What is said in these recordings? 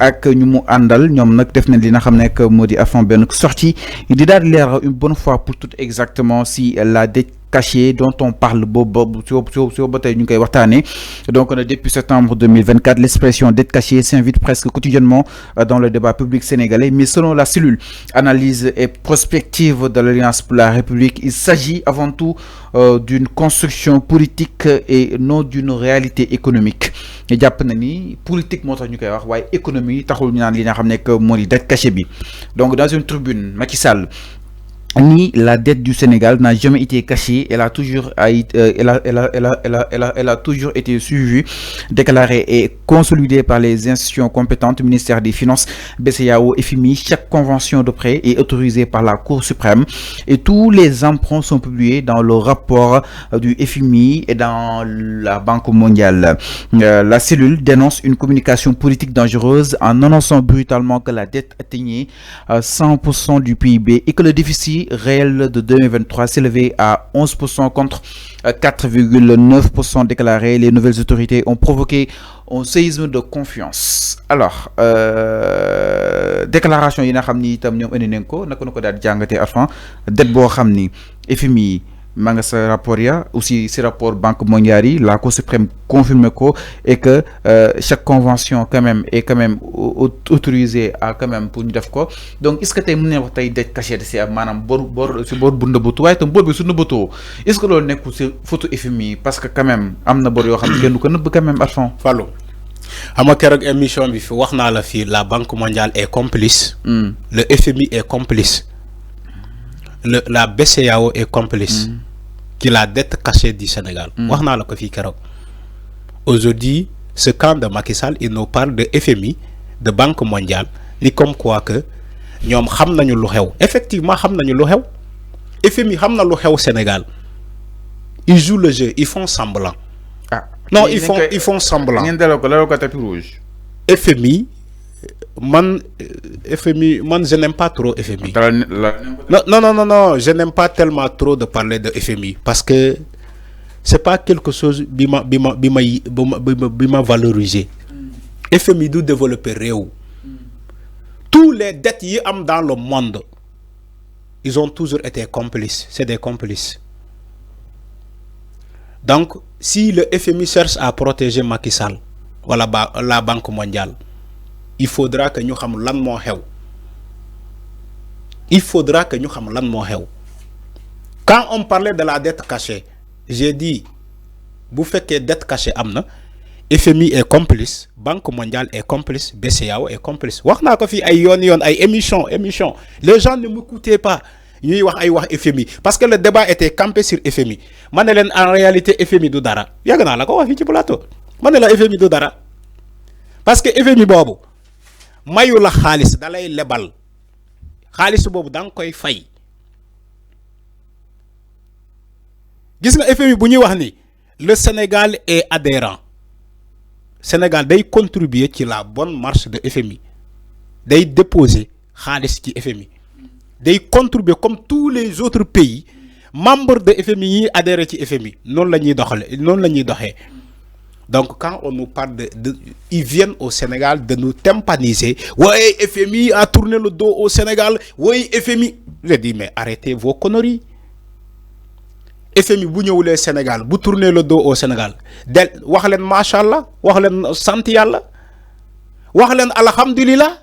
ak ñu mu àndal ñoom nag def nañ li nga xam ne que moo di avant benn sortie di daal di leeral une bonne fois pour toutes exactement si la dette cachée dont on parle donc depuis septembre 2024 l'expression dette cachée s'invite presque quotidiennement dans le débat public sénégalais, mais selon la cellule analyse et prospective de l'Alliance pour la République, il s'agit avant tout d'une construction politique et non d'une réalité économique. Et jàpp na ni politique moo tax ñu koy wax waaye économie taxul ñu naan li nga xam ne que moo di dette cachée bi. Donc dans une tribune Macky Sall ni la dette du Sénégal n'a jamais été cachée, elle a toujours été suivie, déclarée et consolidée par les institutions compétentes, ministère des Finances, BCEAO, FMI. Chaque convention de prêt est autorisée par la Cour suprême et tous les emprunts sont publiés dans le rapport du FMI et dans la Banque mondiale. La cellule dénonce une communication politique dangereuse en annonçant brutalement que la dette atteignait 100% du PIB et que le déficit réel de 2023 s'élevait à 11% contre 4,9% déclarés. Les nouvelles autorités ont provoqué un séisme de confiance. Alors déclaration yi nga xam ni itam ñoom indi nañ ko naka na ko daal di jàngatee avant dette boo xam ni FMI maa nga sa rapport ya aussi si rapport Banque mondiale yi la Cour suprême confirme ko et que chaque convention quand même est quand même autorisée à quand même pour ñu def ko. Donc est-ce que tey mën nañ wax tey dette cachée si maanaam bor si bor bu nëbbatu waaye itam bor bi su nëbbatoo est-ce que loolu nekkul si photo FMI parce que quand même am na bor yoo xam ne kenn du ko nëbb quand même à fond. Fallou xam nga keroog émission bi fi wax naa la fii la Banque mondiale est complice. Le FMI est complice. La BCEAO est complice. Qui la dette cachée du Sénégal. wax naa la ko fii keroog. Aujourd'hui ce camp de Macky Sall il nous parle de FMI de Banque mondiale ni comme quoi que ñoom xam nañu lu xew effectivement xam nañu lu xew FMI xam na lu xew Sénégal ils jouent le jeu ils font semblant. Non ils font semblant. ngeen daloo ko tapis rouge. FMI man je n'aime pas trop FMI. Non, je n'aime pas tellement trop de parler de FMI parce que c'est pas quelque chose bima valorisé. FMI du développer réew. Tous les dettes yi am dans le monde ils ont toujours été complices, c'est des complices. Donc si le FMI cherche à protéger Macky Sall wala la Banque mondiale, il faudra que nous sachions lan mo xew. Il faudra que nous sachions lan mo xew. Quand on parlait de la dette cachée, j'ai dit bu fekkee dette cachée amna, FMI est complice, Banque mondiale est complice, BCEAO est complice. Wax na ko fi ay yon ay émission. Les gens ne m'écoutaient pas. Ñuy wax ay wax FMI parce que le débat était campé sur FMI. Mané len en réalité FMI du dara. Yag na la ko wax fi ci plateau. Mané la FMI du dara. Parce que FMI bobu mayu la xaalis dalay lebal xaalis boobu da nga koy fay gis nga FMI bu ñuy wax ni le Sénégal est adhérent Sénégal day contribuer ci la bonne marche de FMI day déposer xaalis ci FMI day contribuer comme tous les autres pays membres de FMI yi adhéré ci FMI noonu la ñuy doxee. Donc quand on nous parle ils viennent au Sénégal de nous tympaniser. Ouais, FMI a tourné le dos au Sénégal. Ouais, FMI. Je dis mais arrêtez vos conneries. FMI bu ñëwulee Sénégal bu tourner le dos au Sénégal del wax leen machallah wax leen sant yàlla wax leen alhamdulillah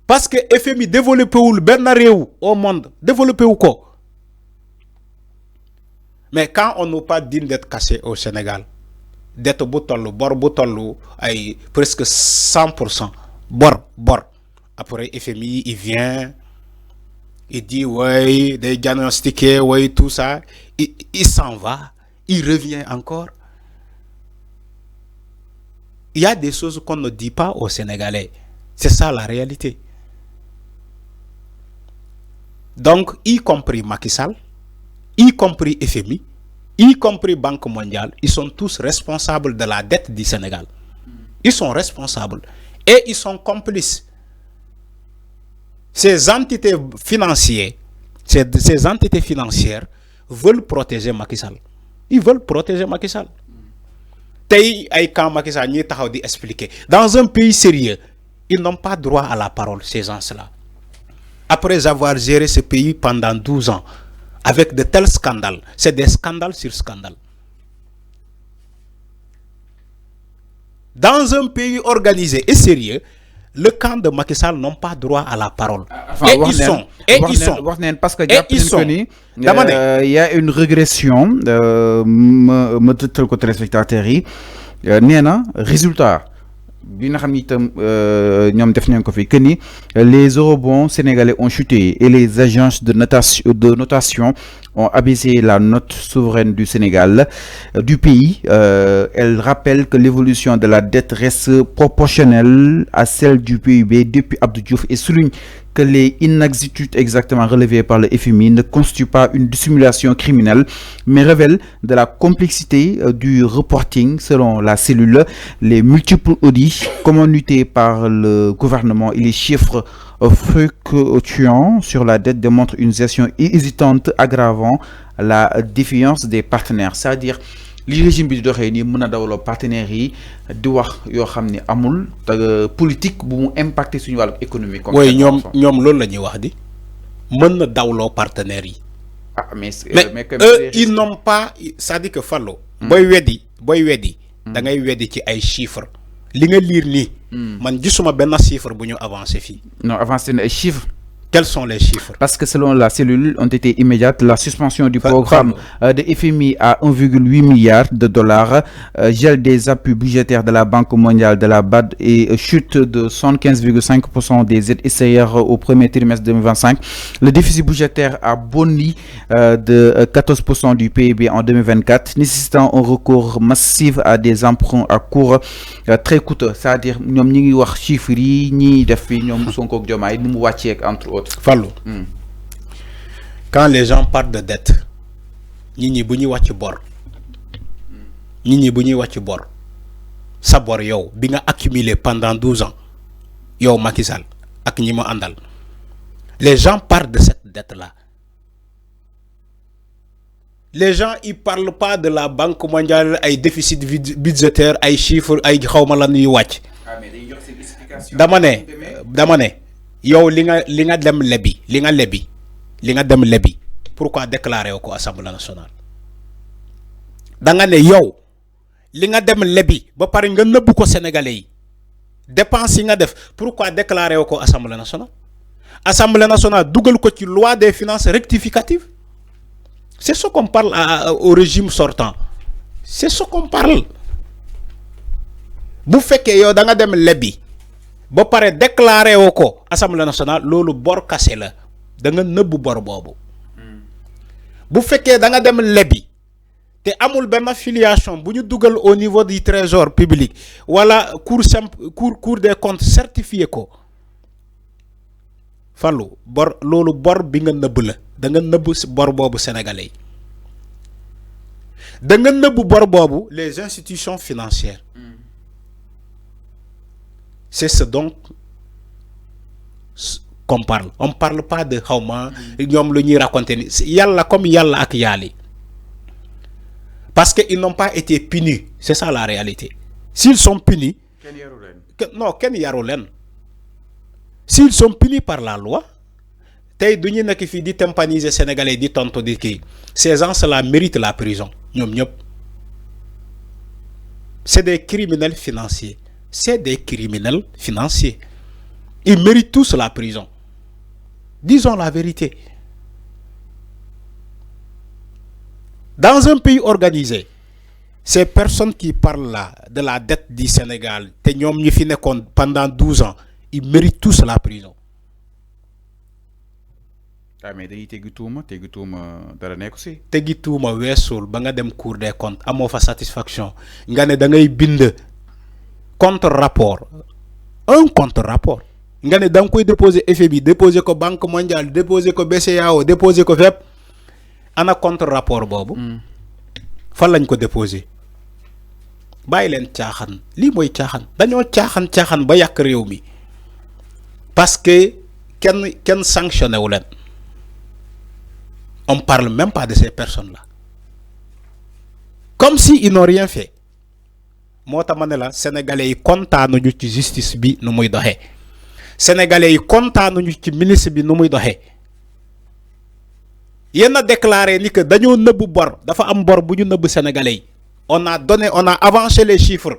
parce que FMI développé wul benn réew au monde développé wu ko. Mais quand on nous parle d'une dette cachée au Sénégal, dette bor bu ay presque 100%, bor. Après FMI, il vient, il dit ouais, des diagnostiqués, ouais, tout ça, il s'en va, il revient encore. Il y a des choses qu'on ne dit pas aux Sénégalais. C'est ça la réalité. Donc, y compris Macky Sall, y compris FMI, y compris Banque mondiale, ils sont tous responsables de la dette du Sénégal. Ils sont responsables et ils sont complices. Ces entités financières veulent protéger Macky Sall. Ils veulent protéger Macky Sall. tey ay camp Macky Sall ñi taxaw di expliquer dans un pays sérieux ils n'ont pas droit à la parole ces gens-là après avoir géré ce pays pendant 12 ans avec de tels scandales c'est des scandales sur scandales dans un pays organisé et sérieux le camp de Macky Sall n'ont pas droit à la parole. Enfin, parce que il y a une régression me tëtal ko téléspectateurs yi résultat bi nga xam ni itam ñoom def nañ ko fi que ni les eurobonds sénégalais ont chuté et les agences de notation ont abaissé la note souveraine du Sénégal du pays. Elle rappelle que l'évolution de la dette reste proportionnelle à celle du PIB depuis Abdou Diouf et souligne que les inexactitudes exactement relevées par le FMI ne constituent pas une dissimulation criminelle, mais révèlent de la complexité du reporting selon la cellule. Les multiples audits communiqués par le gouvernement et les chiffres fluctuants sur la dette démontrent une gestion hésitante aggravant la défiance des partenaires. C'est-à-dire li régime bi di doxee nii mën a dawloo partenaires yi di wax yoo xam ne amul politique bu mu impacté suñu wàllu économie. oui ñoom loolu la ñuy wax di mën na dawloo partenaires yi. ah mais eux ils n'ont pas c'est-à-dire que Fallou. booy weddi da ngay weddi ci ay chiffres. li nga lire nii. man gisuma benn chiffre bu ñu avancé fii. non avancé na ay chiffres. Quels sont les chiffres? Parce que selon la cellule, ont été immédiates la suspension du programme de FMI à 1,8 milliard de dollars, gel des appuis budgétaires de la Banque mondiale, de la BAD et chute de 75,5% des aides SAR au premier trimestre 2025. Le déficit budgétaire a boni de 14% du PIB en 2024, nécessitant un recours massif à des emprunts à court très coûteux. C'est-à-dire, nous avons des chiffres, nous avons des chiffres, entre autres. Fallou. Quand les gens parlent de dette, ñi bu ñuy wàcc bor ñi bu ñuy wàcc bor sa bor yow bi nga accumulé pendant 12 ans yow Macky Sall ak ñi ma àndal les gens parlent de cette dette là. Les gens ils parlent pas de la Banque mondiale ay déficit budgétaire ay chiffres ay xawma lan yu wàcc. dama ne yow li nga dem lebi pourquoi déclarer au Assemblée nationale da nga ne yow li nga dem lebi ba pare nga neub ko Sénégalais yi dépenses yi nga def pourquoi déclarer au Assemblée nationale dougal ko ci loi des finances rectificative. C'est ce qu'on parle au régime sortant, c'est ce qu'on parle. Bu fekkee yow da nga dem lebi ba pare déclaré woko Assemblée nationale lolu bor cassé la da nga neub bor bobu. Bu fekkee da nga dem lebi te amul ben affiliation buñu duggal au niveau du trésor public wala cour des comptes certifié ko Fallou bor lolu bor bi nga neub la da nga neub bor bobu sénégalais da nga neub bor bobu les institutions financières. C'est ce dont qu'on parle. On ne parle pas de xawma ñom lu ñuy raconter ni yalla comme yalla ak yali. Parce qu'ils n'ont pas été punis, c'est ça la réalité. S'ils sont punis, ken yaru len. S'ils sont punis par la loi, tay duñu nek fi di tympaniser sénégalais di tonto di ki. Ces gens-là méritent la prison. Ñom ñep. C'est des criminels financiers. C'est des criminels financiers. Ils méritent tous la prison. Disons la vérité. Dans un pays organisé, ces personnes qui parlent là de la dette du Sénégal, pendant 12 ans, ils méritent tous la prison. Ah mais dañuy teggi tuuma dara nekk ci teggi tuuma weesul ba nga dem Cour des comptes amoo fa satisfaction nga ne da ngay bind contre-rapport un contre-rapport nga ne da nga koy déposer FMI déposer ko Banque mondiale déposer ko BCEAO déposer ko fépp ana contre-rapport boobu fan lañ ko déposer bàyyi leen caaxaan lii mooy caaxaan dañoo caaxaan ba yàq réew mi parce que kenn sanctionné wu leen. On ne parle même pas de ces personnes-là. Comme s'ils n'ont rien fait. moo tax ma ne la sénégalais yi kontaanuñu ci justice bi nu muy doxee sénégalais yi kontaanuñu ci ministre bi nu muy doxee yéen a déclaré ni que dañoo nëbb bor dafa am bor bu ñu nëbb sénégalais yi on a avancé les chiffres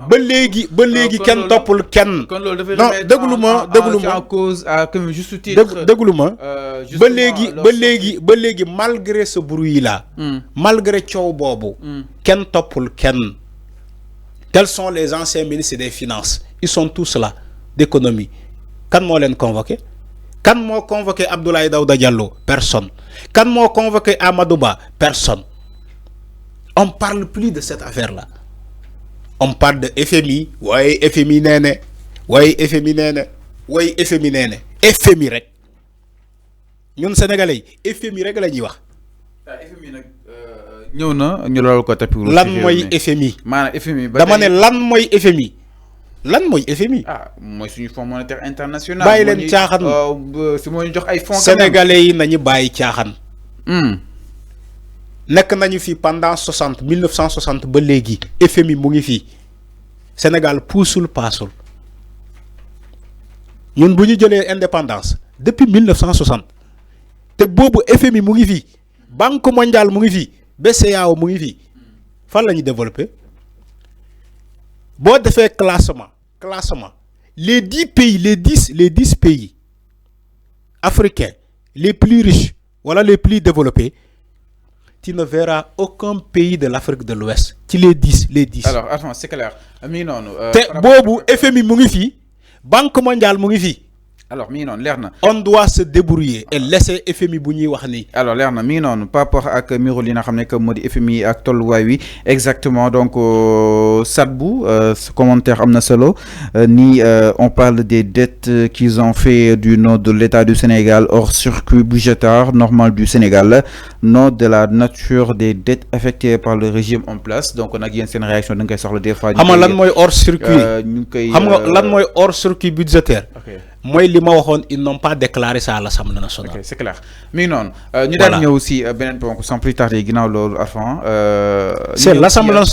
ba léegi kenn toppul kenn. non déglu ma en cause à comme juste titre. déglu ma ba léegi malgré ce bruit là. malgré coow boobu. kenn toppul kenn. Quels sont les anciens ministres des finances? Ils sont tous là d'économie. Kan moo leen convoqué? Kan moo convoqué Abdoulaye Daouda Diallo? Personne. Kan moo convoqué Amadou Ba? Personne. On parle plus de cette affaire-là. On parle de FMI. Ouais, FMI nene. Ouais, FMI nene. Ouais, FMI nene. FMI rek. Ñun Sénégalais FMI rek la ñuy wax. FMI nag ñëw na ñu lool ko tapis. Lan mooy FMI. maanaam FMI dama ne lan mooy FMI. Lan mooy FMI. mooy suñu fonds monétaire international. bàyyi leen caaxaan si moo ñu jox ay fonds. Sénégalais yi nañu bàyyi caaxaan. nekk nañu fi pendant 1960 ba léegi FMI mu ngi fii Sénégal puusul paasul ñun bu ñu jëlee indépendance depuis 1960 te boobu FMI mu ngi fii Banque mondiale mu ngi fii BCEAO mu ngi fii fan la ñu développé boo defee classement les 10 pays africains les plus riches wala les plus développés. Tu ne verras aucun pays de l'Afrique de l'Ouest. Tu les 10. Alors, attends, c'est clair. Non. Bobu, FMI Mungifi, Banque mondiale Mungifi. Alors, Lerna. On doit se débrouiller et laisser FMI Bouni Wahni. Alors, Lerna, par rapport à Mirolina Hamne comme modi FMI ak Tolwawi, exactement. Donc, Sadbou, ce commentaire amna solo, on parle des dettes qu'ils ont fait du nom de l'État du Sénégal hors circuit budgétaire normal du Sénégal, non de la nature des dettes affectées par le régime en place. Donc, on a une réaction d'un sur le défense. Lan moy hors circuit. Lan moy hors circuit budgétaire. Moi, ils n'ont pas déclaré ça à l'Assemblée nationale. Okay, c'est clair. Mais non, nous avons aussi, sans plus tarder, c'est l'Assemblée nationale.